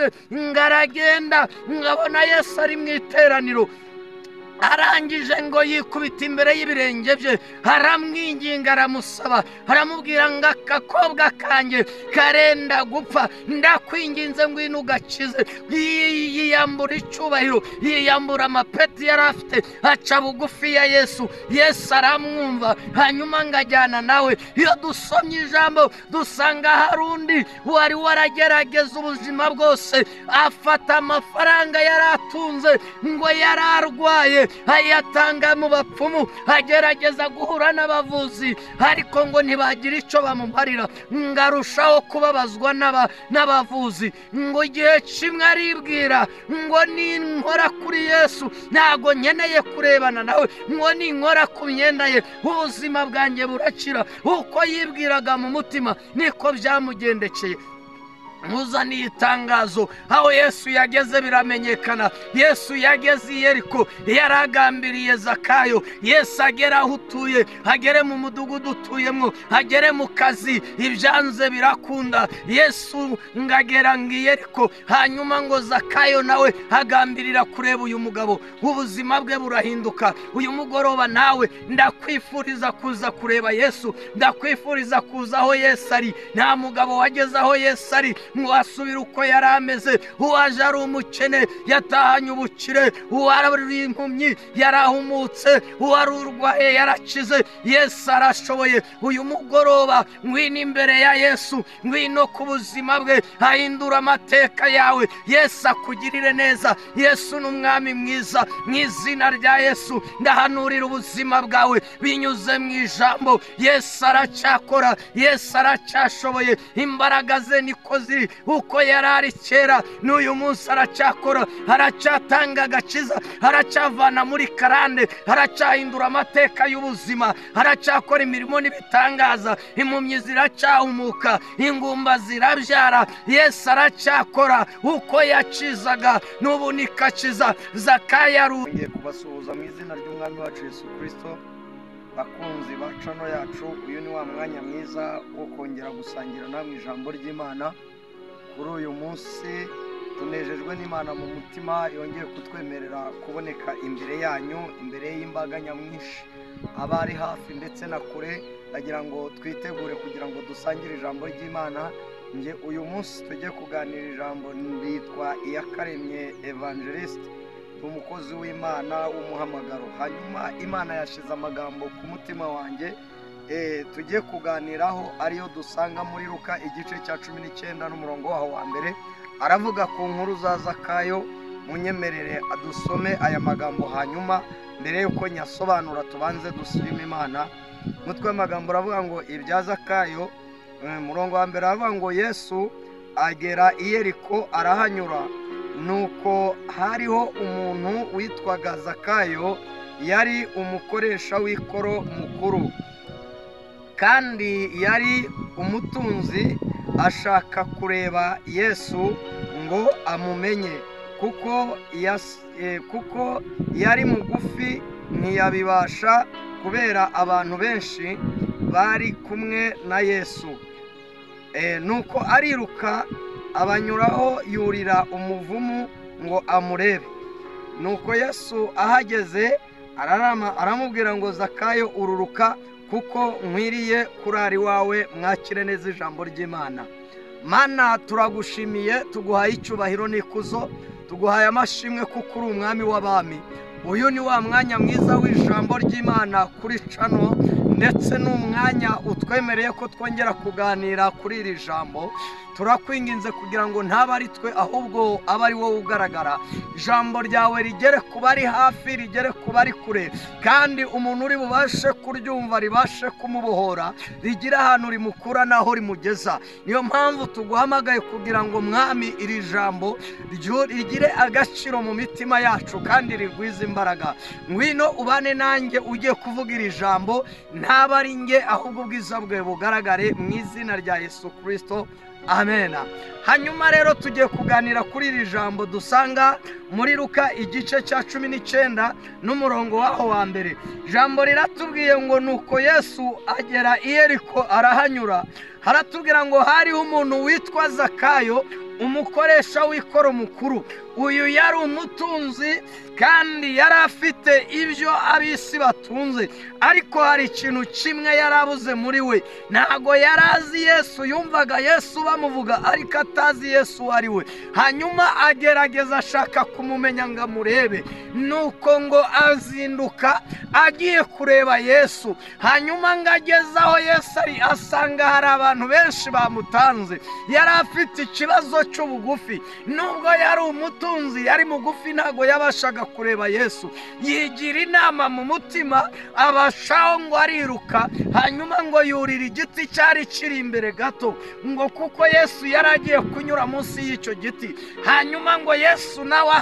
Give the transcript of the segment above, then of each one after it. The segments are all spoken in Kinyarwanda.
yakoze, ngaragenda ngabona Yesu ari mu iteraniro. Arangije ngo yikubita imbere y'ibirenge bye, aramwinginga, aramusaba, aramubwira ngo akakobwa kanjye karenda gupfa, ndakwinginze ngwino ugakize. Yiyambura icyubahiro, yiyambura amapeti yari afite, aca bugufi ya Yesu. Yesu aramwumva, hanyuma ngajyana nawe. Iyo dusomye ijambo dusanga hari undi wari waragerageza ubuzima bwose, afata amafaranga yari atunze ngo yari arwaye, ayatanga mu bapfumu, agerageza guhura n'abavuzi, ariko ngo ntibagira icyo bamumarira, ngarushaho kubabazwa n'abavuzi. Ngo igihe kimwe aribwira ngo ninkora kuri Yesu ntago nkeneye kurebana nawe, ngo ninkora ku myenda ye ubuzima bwanjye burakira. Uko yibwiraga mu mutima niko byamugendekeye. Muzaniye itangazo, aho Yesu yageze biramenyekana. Yesu yageze i Yeriko, yaragambiriye Zakayo. Yesu agera aho utuye, agere mu mudugudu utuyemo, agere mu kazi, ibyanze birakunda. Yesu ngagera i Yeriko, hanyuma ngo Zakayo nawe agambirira kureba uyu mugabo, ubuzima bwe burahinduka. Uyu mugoroba nawe ndakwifuriza kuza kureba Yesu, ndakwifuriza kuza aho Yesu ari. Nta mugabo wageze aho Yesu ari ngo asubire uko yari ameze. Uwaje ari umukene yatahanye ubukire, uwari impumyi yarahumutse, uwari urwaye yarakize. Yesu arashoboye. Uyu mugoroba ngwino imbere ya Yesu, ngwino ku buzima bwe, ahindura amateka yawe. Yesu akugirire neza. Yesu ni umwami mwiza. Mu izina rya Yesu ndahanurira ubuzima bwawe binyuze mu ijambo. Yesu aracyakora, Yesu aracyashoboye. Imbaraga ze niko ziri, uko yarari kera n'uyu munsi aracyakora, aracyatanga agakiza, aracyavana muri karande, aracyahindura amateka y'ubuzima, aracyakora imirimo n'ibitangaza. Impumyi ziracyahumuka, ingumba zirabyara. Yesu aracyakora, uko yakizaga n'ubu nikakiza. Zakayo ngiye kubasuhuza mu izina ry'umwami wacu Yesu Kristo. Bakunzi ba channel yacu, uyu ni wa mwanya mwiza wo kongera gusangira namwe ijambo ry'Imana. Kuri uyu munsi tunejejwe n'Imana mu mutima, yongeye kutwemerera kuboneka imbere yanyu, imbere y'imbaga nyamwinshi, abari hafi ndetse na kure. Ndagira ngo twitegure kugira ngo dusangire ijambo ry'Imana. Nje uyu munsi tujye kuganira ijambo nditwa Iyakaremye Evangelist, umukozi w'Imana w'umuhamagaro. Hanyuma Imana yashize amagambo ku mutima wanjye tujye kuganiraho, ariyo dusanga muri Luka igice cya 19 n'umurongo waho wa mbere. Aravuga ku nkuru za Zakayo. Munyemerere adusome aya magambo, hanyuma mbere yuko nyasobanura tubanze dusirime Imana. Mutwe w'amagambo aravuga ngo ibya Zakayo. Umurongo wa mbere aravuga ngo Yesu agera i Yeriko arahanyura, nuko hariho umuntu witwaga Zakayo, yari umukoresha w'ikoro mukuru kandi yari umutunzi. Ashaka kureba Yesu ngo amumenye, kuko yari mugufi, ntiyabibasha kubera abantu benshi bari kumwe na Yesu. Nuko ariruka abanyuraho, yurira umuvumu ngo amurebe. Nuko Yesu ahageze aramubwira ngo Zakayo, ururuka, kuko nkwiriye kurari wawe. Mwakire neza ijambo ry'Imana. Mana, turagushimiye, tuguhaye icyubahiro n'ikuzo, tuguhaye amashimwe kuko uri umwami w'abami. Uyu ni wa mwanya mwiza w'ijambo ry'Imana kuri channel, ndetse n'umwanya utwemereye ko twongera kuganira kuri iri jambo. Turakwinginze kugira ngo ntaba ari twe, ahubwo aba ari wowe ugaragara. Ijambo ryawe rigere ku bari hafi, rigere ku bari kure, kandi umuntu uri bubashe kuryumva ribashe kumubohora, rigira ahantu rimukura naho rimugeza. Niyo mpamvu tuguhamagaye kugira ngo mwami, iri jambo rigire agaciro mu mitima yacu kandi rigwize imbaraga. Ngwino ubane nanjye ugiye kuvuga iri jambo, ntaba ari nge ahubwo ubwiza bwe bugaragare, mu izina rya Yesu Kristo. Amena. Hanyuma rero tugiye kuganira kuri iri jambo dusanga muri Luka igice cya 19 n'umurongo waho wa mbere. Jambo riratubwiye ngo nuko Yesu agera i Yeriko arahanyura. Haratubwira ngo hariho umuntu witwa Zakayo, umukoresha w'ikoro mukuru. Uyu yari umutunzi kandi yari afite ibyo ab'isi batunze, ariko hari ikintu kimwe yari abuze muri we. Ntago yari azi Yesu, yumvaga Yesu bamuvuga ariko atazi Yesu uwo ari we. Hanyuma agerageza ashaka kumumenya ngo amurebe, nuko ngo azinduka agiye kureba Yesu. Hanyuma ngo ageze aho Yesu ari, asanga hari abantu benshi bamutanze. Yari afite ikibazo cy'ubugufi, nubwo yari umutunzi yari mugufi, ntago yabashaga kureba Yesu. Yigira inama mu mutima, abashaho ngo ariruka, hanyuma ngo yurira igiti cyari kiri imbere gato, ngo kuko Yesu yari agiye kunyura munsi y'icyo giti. Hanyuma ngo Yesu nawe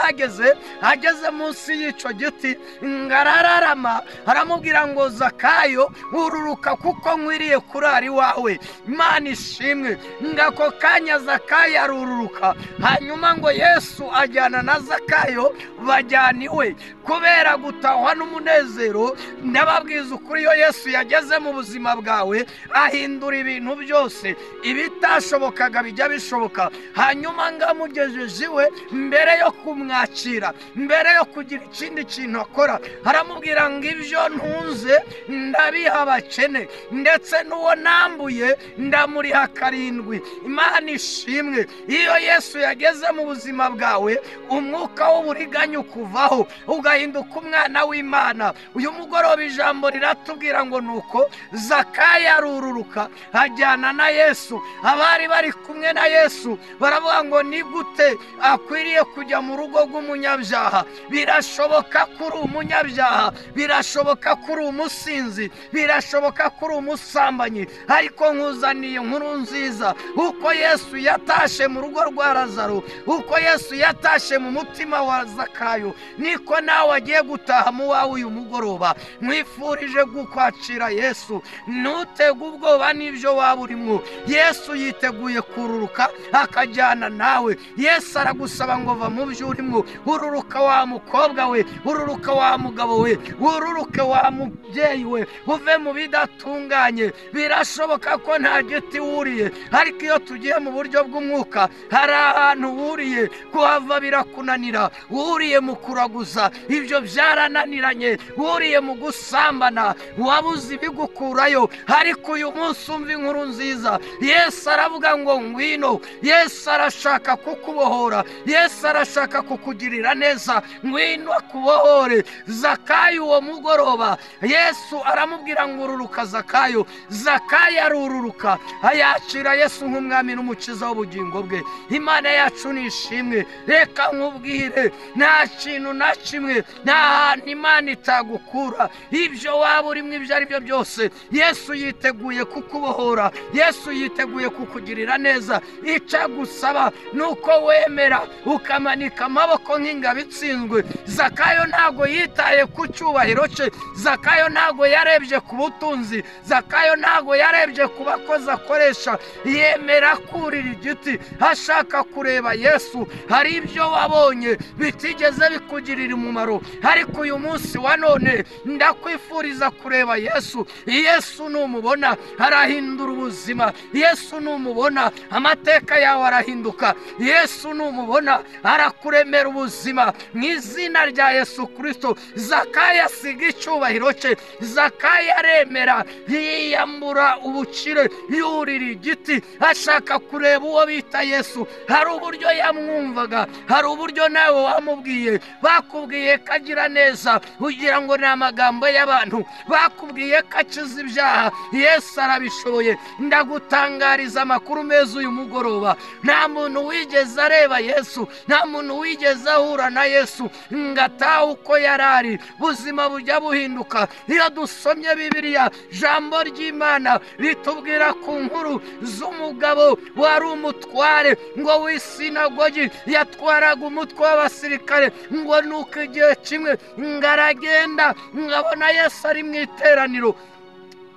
ageze munsi y'icyo giti, ngarararama aramubwira ngo Zakayo, ururuka kuko nkwiriye kurara iwawe. Imana ishimwe. Ngako kanya Zakayo arururuka, hanyuma ngo Yesu ajyana na Zakayo bajyana iwe. Kubera gutahwa n'umunezero, ndababwiza ukuri, iyo Yesu yageze mu buzima bwawe ahindura ibintu byose, ibitashobokaga bijya bishoboka. Hanyuma ngamugejeje iwe, mbere yo kumwakira, mbere yo kugira ikindi kintu akora, aramubwira ngo ibyo ntunze ndabiha abakene, ndetse n'uwo nambuye ndamuriha 7. Imana ishimwe. Iyo Yesu yageze mu buzima bwawe, umwuka w'uburiganya ukuvaho, ugahinduka umwana w'Imana. Uyu mugoroba ijambo riratubwira ngo nuko Zakayo arururuka ajyana na Yesu. Abari bari kumwe na Yesu baravuga ngo ni gute akwiriye kujya mu rugo rw'umunyabyaha? Birashoboka ko uri umunyabyaha, birashoboka ko uri umusinzi, birashoboka ko uri umusambanyi, ariko nkuzaniye inkuru nziza. Uko Yesu yatashe mu rugo rwa Lazaro, uko Yesu yatashe mu mutima wa Zakayo, niko nawe agiye gutaha mu wawe uyu mugoroba. Mwifurije gukwakira Yesu, ntutege ubwoba n'ibyo waba urimo. Yesu yiteguye kururuka akajyana nawe. Yesu aragusaba ngo va mu byo urimo. Ururuka wa mukobwa we, ururuka wa mugabo we, ururuke wa mubyeyi we, uve mu bidatunganye. Birashoboka ko nta giti wuriye, ariko iyo tugiye mu buryo bw'umwuka hari ahantu wuriye, kuhava birakunanira. Wuriye mu kuraguza, ibyo byarananiranye. Wuriye mu gusambana, wabuze ibigukurayo, ariko uyu munsi umva inkuru nziza. Yesu aravuga ngo ngwino. Yesu arashaka kukubohora, Yesu arashaka kukugirira neza. Ngwino akubohore. Zakayo uwo mugoroba Yesu aramubwira ngo ururuka Zakayo. Zakayo arururuka, ayakira Yesu nk'umwami n'umukiza w'ubugingo bwe. Imana yacu nishimwe. Reka nkubwire, nta kintu na kimwe, nta hantu Imana itagukura. Ibyo waba urimo ibyo ari byo byose, Yesu yiteguye kukubohora, Yesu yiteguye kukugirira neza. Icagusaba nuko wemera ukamanika amaboko nk'ingabo itsinzwe. Zakayo ntago yitaye ku cyubahiro cye, Zakayo ntago yarebye ku butunzi, Zakayo ntago yarebye ku bakozi akoresha. Yemera kurira igiti ashaka kureba Yesu. Hari ibyo wabonye bitigeze bikugirira umumaro, ariko uyu munsi wa none ndakwifuriza kureba Yesu. Yesu numubona arahindura ubuzima. Yesu numubona amateka yawe arahinduka. Yesu numubona arakuremera ubuzima mu izina rya Yesu Kristo. Zakayo asiga icyubahiro cye, Zakayo aremera, yiyambura ubukire, yurira igiti ashaka kureba uwo bita Yesu. Hari uburyo yamwumvaga, hari uburyo nawe wamubwiye. Bakubwiye ko agira neza, ugira ngo ni amagambo y'abantu. Bakubwiye ko akiza ibyaha, Yesu arabishoboye. Ndagutangariza amakuru meza uyu mugoroba. Nta muntu wigeze areba Yesu, nta muntu wigeze ahura na Yesu ngataha uko yarari. Buzima bujya buhinduka. Iyo dusomye Bibiliya, jambo ry'Imana ritubwira ku nkuru z'umugabo wari umutware ngo w'isinagogi, yatwaraga umutwe w'abasirikare. Ngo nuko igihe kimwe ngaragenda ngabona Yesu ari mu iteraniro.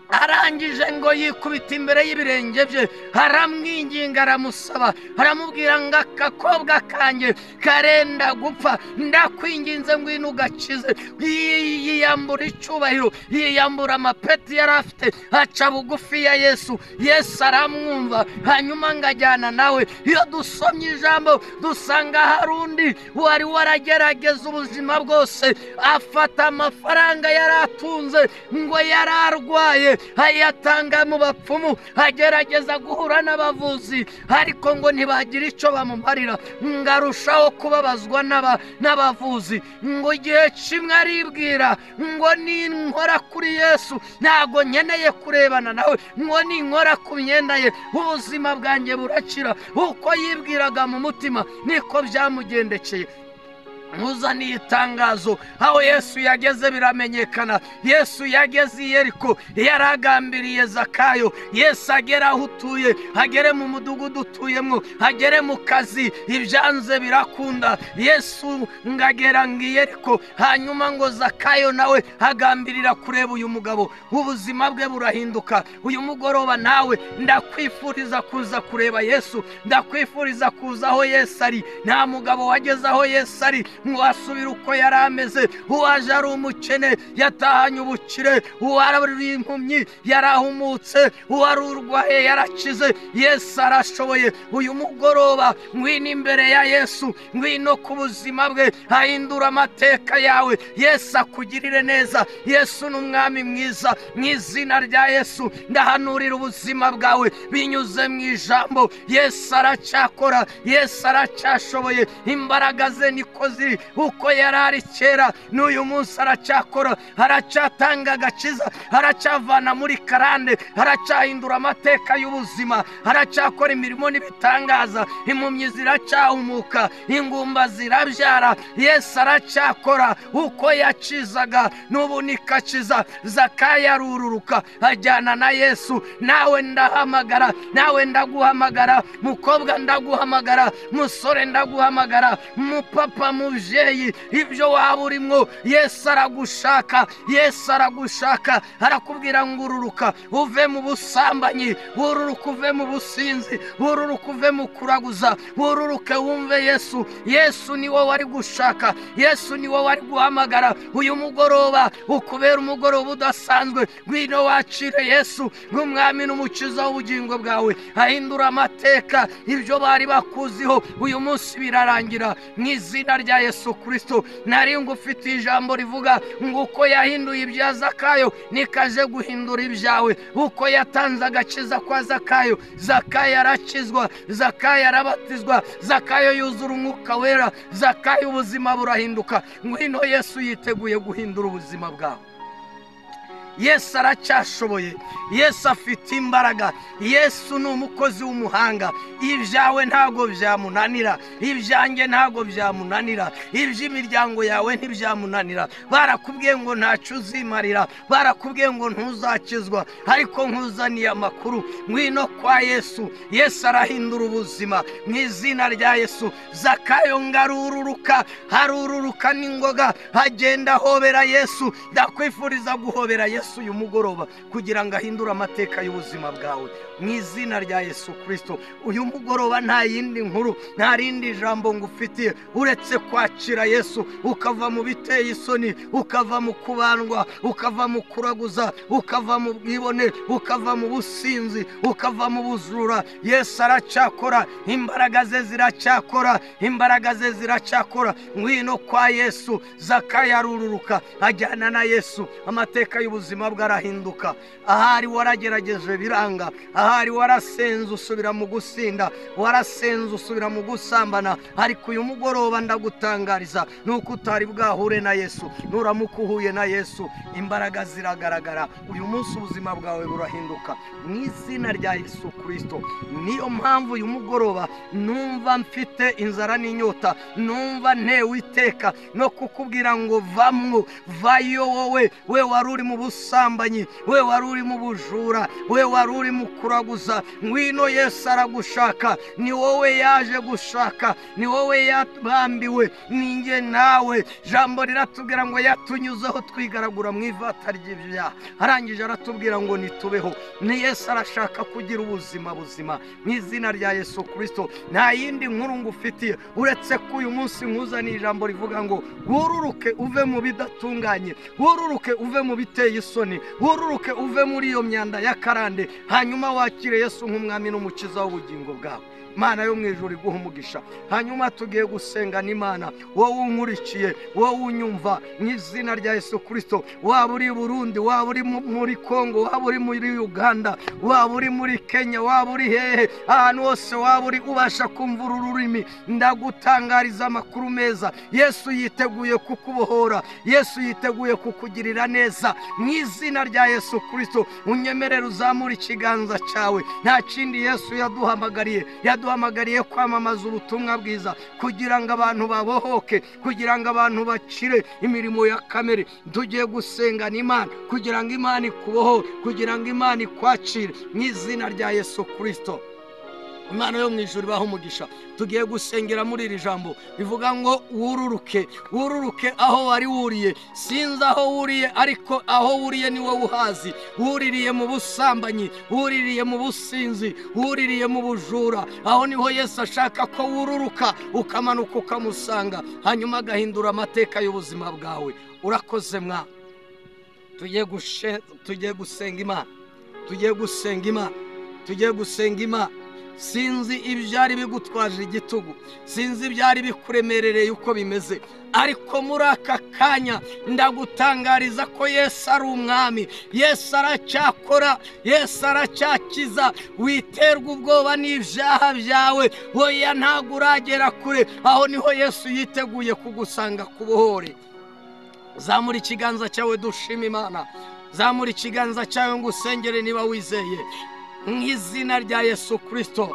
arangije ngo yikubita imbere y'ibirenge bye, aramwinginga aramusaba, aramubwira ngo akakobwa kanjye karenda gupfa, ndakwinginze ngwino ugakize. Yiyambura icyubahiro, yiyambura amapeti yari afite, aca bugufi ya Yesu. Yesu aramwumva, hanyuma ngajyana nawe. Iyo dusomye ijambo dusanga hari undi wari waragerageza ubuzima bwose, afata amafaranga yari atunze ngo yari arwaye, ayatanga mu bapfumu, agerageza guhura n'abavuzi, ariko ngo ntibagira icyo bamumarira, ngo arushaho kubabazwa n'abavuzi. Ngo igihe kimwe aribwira ngo ninkora kuri Yesu ntabwo nkeneye kurebana nawe, ngo ninkora ku myenda ye ubuzima bwanjye burakira. Uko yibwiraga mu mutima niko byamugendekeye. Muzaniye itangazo, aho Yesu yageze biramenyekana. Yesu yageze i Yeriko, yaragambiriye Zakayo. Yesu agera aho utuye, agere mu mudugudu utuyemo, agere mu kazi, ibyanze birakunda. Yesu ngagera i Yeriko, hanyuma ngo Zakayo nawe agambirira kureba uyu mugabo, ubuzima bwe burahinduka. Uyu mugoroba nawe ndakwifuriza kuza kureba Yesu, ndakwifuriza kuza aho Yesu ari. Nta mugabo wageze aho Yesu ari ngo asubire uko yari ameze. Uwaje ari umukene yatahanye ubukire, uwari impumyi yarahumutse, uwari urwaye yarakize. Yesu arashoboye. Uyu mugoroba ngwino imbere ya Yesu, ngwino ku buzima bwe, ahindura amateka yawe. Yesu akugirire neza. Yesu ni umwami mwiza. Mu izina rya Yesu ndahanurira ubuzima bwawe binyuze mu ijambo. Yesu aracyakora, Yesu aracyashoboye. Imbaraga ze niko ziri, uko yari ari kera n'uyu munsi aracyakora, aracyatanga agakiza, aracyavana muri karande, aracyahindura amateka y'ubuzima, aracyakora imirimo n'ibitangaza. Impumyi ziracyahumuka, ingumba zirabyara. Yesu aracyakora, uko yakizaga n'ubu nikakiza. Zakayo arururuka ajyana na Yesu. Nawe ndahamagara, nawe ndaguhamagara, mukobwa ndaguhamagara, musore ndaguhamagara, mupapa mubyeyi, ibyo waba urimo Yesu aragushaka. Yesu aragushaka, arakubwira ngo ururuka uve mu busambanyi, ururuka uve mu businzi, ururuka uve mu kuraguza, ururuke wumve Yesu. Yesu ni wowe wari gushaka, Yesu ni wowe wari guhamagara. Uyu mugoroba ukubera umugoroba udasanzwe, ngwino wakire Yesu nk'umwami n'umukiza w'ubugingo bwawe. Ahindura amateka, ibyo bari bakuziho uyu munsi birarangira mu izina rya Yesu Kristo. Nari ngufite ijambo rivuga ngo uko yahinduye ibya Zakayo nikaje guhindura ibyawe. Uko yatanze agakiza kwa Zakayo, Zakayo arakizwa, Zakayo arabatizwa, Zakayo yuzura umwuka wera, Zakayo ubuzima burahinduka. Ngwino Yesu yiteguye guhindura ubuzima bwawe. Yesu aracyashoboye, Yesu afite imbaraga. Yesu ni umukozi w'umuhanga. Ibyawe ntago byamunanira, ibyanjye ntago byamunanira, iby'imiryango yawe ntibyamunanira. Barakubwiye ngo ntacyo uzimarira, barakubwiye ngo ntuzakizwa, ariko nkuzaniye amakuru. Ngwino kwa Yesu. Yesu arahindura ubuzima mu izina rya Yesu. Zakayo ngarururuka, harururuka n'ingoga, agenda hobera Yesu. Ndakwifuriza guhobera Yesu uyu mugoroba kugira ngo ahindure amateka y'ubuzima bwawe mu izina rya Yesu Kristo. Uyu mugoroba nta yindi nkuru, nta rindi jambo ngufitiye uretse kwakira Yesu, ukava mu biteye isoni, ukava mu kubandwa, ukava mu kuraguza, ukava mu bwibone, ukava mu businzi, ukava mu buzura. Yesu aracyakora, imbaraga ze ziracyakora, imbaraga ze ziracyakora. Ngwino kwa Yesu. Zakayo arururuka ajyana na Yesu, amateka y'ubuzima bwarahinduka. Ahari waragerageje biranga, ahari warasenze usubira mu gusinda, warasenze usubira mu gusambana, ariko uyu mugoroba ndagutangariza nuko utari bwahure na Yesu. Nuramuka uhuye na Yesu, imbaraga ziragaragara. Uyu munsi ubuzima bwawe burahinduka mu izina rya Yesu Kristo. Niyo mpamvu uyu mugoroba numva mfite inzara n'inyota, numva ntewe iteka no kukubwira ngo vamwo, vayo wowe, we wari uri mu busambanyi, we wari uri mu bujura, we wari uri mu kura kuraguza. Ngwino Yesu aragushaka, ni wowe yaje gushaka, ni wowe yabambiwe, ninjye nawe. Jambo riratubwira ngo yatunyuzeho twigaragura mu ivata ry'ibyaha, arangije aratubwira ngo nitubeho. Ni Yesu arashaka kugira ubuzima buzima mu izina rya Yesu Kristo. Nta yindi nkuru ngufitiye uretse ko uyu munsi nkuzaniye ijambo rivuga ngo wururuke uve mu bidatunganye, wururuke uve mu biteye isoni, wururuke uve muri iyo myanda ya karande, hanyuma wakire Yesu nk'umwami n'umukiza w'ubugingo bwawe. Mana yo mu ijuru iguha umugisha. Hanyuma tugiye gusengana Imana, wowe unkurikiye, wowe unyumva, mu izina rya Yesu Kristo. Waba uri Burundi, waba uri muri Kongo, waba uri muri Uganda, waba uri muri Kenya, waba uri hehe, ahantu hose waba uri ubasha kumva uru rurimi, ndagutangariza amakuru meza. Yesu yiteguye kukubohora, Yesu yiteguye kukugirira neza mu izina rya Yesu Kristo. Unyemerere uzamura ikiganza cyawe. Nta kindi Yesu yaduhamagariye kwamamaza ubutumwa bwiza, kugira ngo abantu babohoke, kugira ngo abantu bakire imirimo ya kamere. Tugiye gusengana Imana kugira ngo Imana ikubohore, kugira ngo Imana ikwakire mu izina rya Yesu Kristo. Imana yo mu ijuru ibaha umugisha. Tugiye gusengera muri iri jambo bivuga ngo wururuke, wururuke aho wari wuriye. Sinzi aho wuriye, ariko aho wuriye ni wowe uhazi. Wuririye mu busambanyi, wuririye mu businzi, wuririye mu bujura, aho niho Yesu ashaka ko wururuka ukamanuka ukamusanga, hanyuma agahindura amateka y'ubuzima bwawe. Urakoze mwa. Tugiye gusenga Imana, tugiye gusenga Imana, tugiye gusenga Imana. Sinzi ibyari bigutwaje igitugu, sinzi ibyari bikuremerereye uko bimeze, ariko muri aka kanya ndagutangariza ko Yesu ari umwami. Yesu aracyakora, Yesu aracyakiza. Witerwa ubwoba n'ibyaha byawe, oya ntabwo uragera kure. Aho niho Yesu yiteguye kugusanga kubohore. Zamura ikiganza cyawe dushima Imana, zamura ikiganza cyawe ngo usengere niba wizeye. Mu izina rya Yesu Kristo,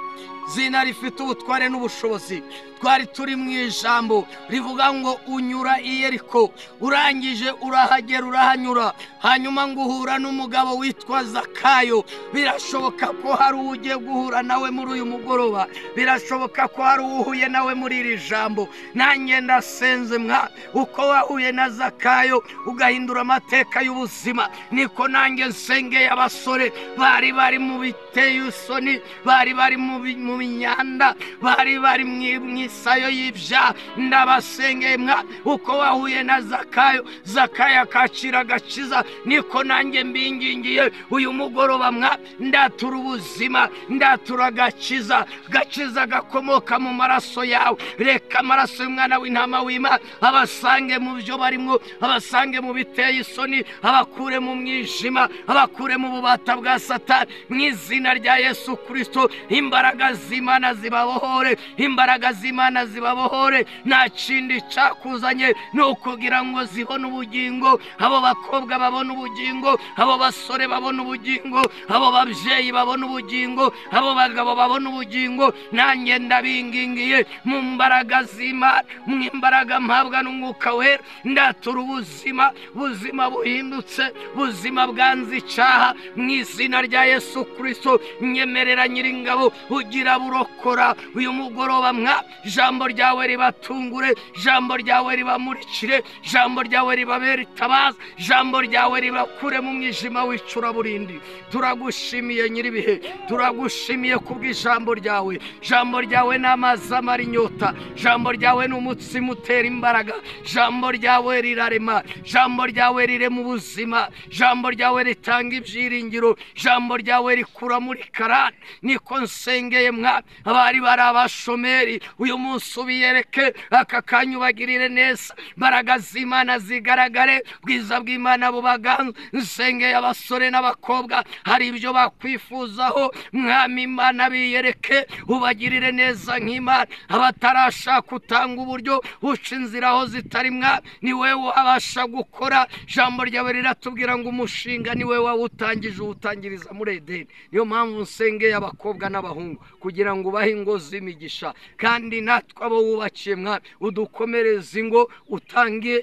zina rifite ubutware n'ubushobozi. Twari turi mu ijambo rivuga ngo unyura i Yeriko, urangije urahagera urahanyura, hanyuma ngo uhura n'umugabo witwa Zakayo. Birashoboka ko hari ugiye guhura nawe muri uyu mugoroba, birashoboka ko hari uhuye nawe muri iri jambo. Nanjye ndasenze mwa, uko wahuye na Zakayo ugahindura amateka y'ubuzima, niko nanjye nsengeye abasore bari mu biteye isoni, bari mu myanda, bari mu isayo y'ibyaha. Ndabasengeye mwa, uko wahuye na Zakayo, Zakayo akakira agakiza, niko nanjye mbingingiye uyu mugoroba mwa. Ndatura ubuzima, ndatura agakiza, gakiza gakomoka mu maraso yawe. Reka amaraso y'umwana w'intama w'Imana abasange mu byo barimo, abasange mu biteye isoni, abakure mu mwijima, abakure mu bubata bwa Satani mu izina rya Yesu Kristo. Imbaraga z'Imana zibabohore, imbaraga z'Imana zibabohore. Nta kindi cyakuzanye ni ukugira ngo zibone ubugingo, abo bakobwa babone ubugingo, abo basore babone ubugingo, abo babyeyi babone ubugingo, abo bagabo babone ubugingo. Nanjye ndabingingiye mu mbaraga z'Imana, mu imbaraga mpabwa n'Umwuka Wera, ndatura ubuzima, buzima buhindutse, buzima bwanze icyaha mu izina rya Yesu Kristo. Nyemerera Nyiringabo ugira burokora uyu mugoroba mwa. Ijambo ryawe ribatungure, ijambo ryawe ribamurikire, ijambo ryawe ribabere itabaza, ijambo ryawe ribakure mu mwijima w'icuraburindi. Turagushimiye Nyiribihe, turagushimiye kubw'ijambo ryawe. Ijambo ryawe ni amazi amara inyota, ijambo ryawe ni umutsima utera imbaraga, ijambo ryawe rirarema, ijambo ryawe rirema ubuzima, ijambo ryawe ritanga ibyiringiro, ijambo ryawe rikura muri karande. Niko nsengeye mwa, abari abashomeri uyu munsi ubiyereke, aka kanya ubagirire neza, imbaraga z'Imana zigaragare, bwiza bw'Imana bubaganze. Nsengeye abasore n'abakobwa hari ibyo bakwifuzaho, mwami Imana biyereke, ubagirire neza nk'Imana. Abatarashaka utanga uburyo, uca inzira aho zitari mwa, ni wewe wabasha gukora. Ijambo ryawe riratubwira ngo umushinga ni wewe wawutangije, uwutangiriza muri Edeni. Niyo mpamvu nsengeye abakobwa n'abahungu kugira ngo ubahe ingo z'imigisha, kandi natwe abo wubakiye mwami udukomereze ingo utange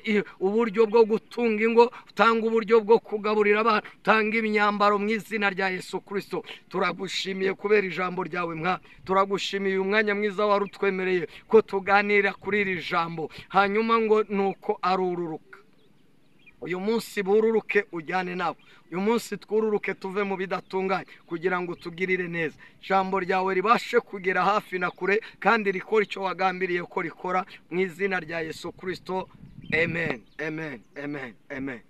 uburyo bwo gutunga ingo utanga uburyo bwo kugaburira abana utanga imyambaro mu izina rya Yesu Kristo turagushimiye kubera ijambo ryawe mwami turagushimiye uyu mwanya mwiza warutwemereye ko tuganira kuri iri jambo hanyuma ngo nuko arururuka uyu munsi bururuke ujyane nabo uyu munsi twururuke tuve mu bidatunganye kugira ngo tugirire neza ijambo ryawe ribashe kugera hafi na kure kandi rikora icyo wagambiriye ko rikora mu izina rya Yesu Kristo amen amen amen amen